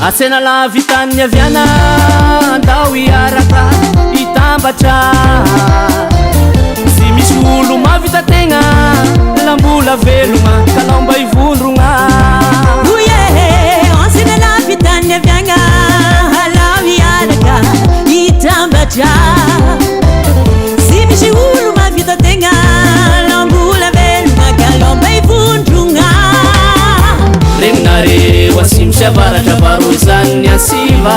asena la vitany aviana andao iaraka itambatra sy misy olo mavita tegna lambola velogna kalao mba ivondrogna asena la vitany aviana alao iaraka itambatra sy misy olo mavita tegna lambola velogna kalao mba ivondrogna regnareo asimsy avaratra varozany asiva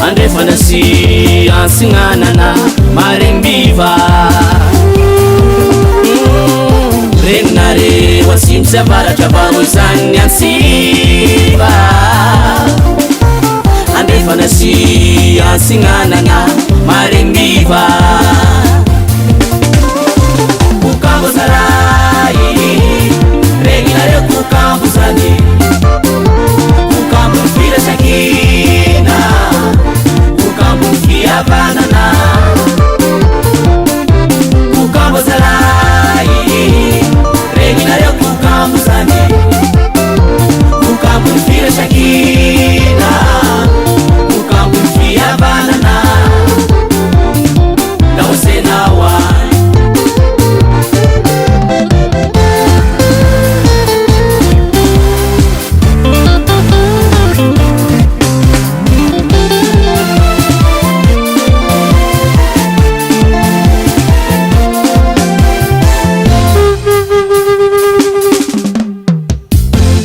andrefana sy ansignanana marembiva regnareo asimsy avaratra varozany asiva andrefana sy ansignanana marembiva kukambo sarai regnareo kukambo zany kukambo fira sakina kukambo fiavanana kukambo sarai regnareo kukambo zany kukambo fira sakina kukambo fiavanana daosenawa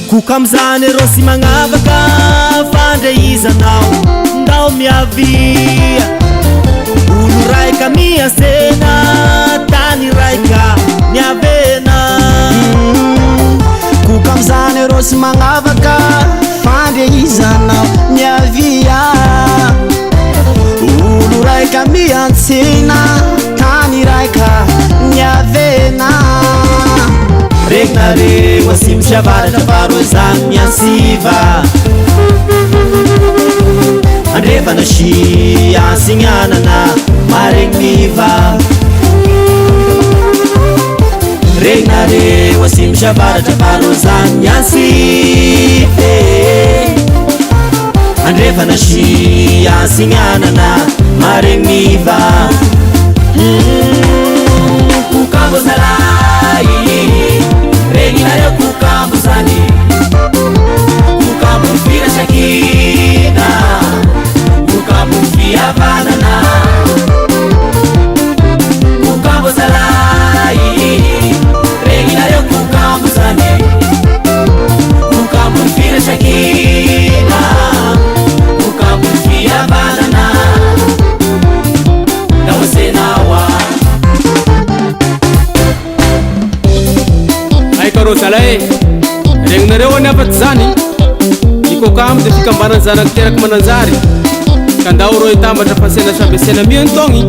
kukamzany ro sy magnavaka fandreizanao ndao miavia olo raika miasena tany raika miavena kukamzany ro sy magnavaka fandreizanao miavia olo raika miantsena tany raika miavena regnareo asimsy avaratra varozany miansiva andrefana sy ansignanana marembiva regnareo asimsy avaratra varozany miansive andrefana sy ansignanana marembiva kukambo sarai regnareo kukambo zany kukambo fira sakina kukambo fiavanana kukambo sarai regnareo kukambo zany kukambo fira sakina kukambo fiavanana daosenawa karozalae regnareo any afaty zany ikokamo de fikambanany zanaky teraky mananjary kandao ro itambatra fasena sabesena miantogny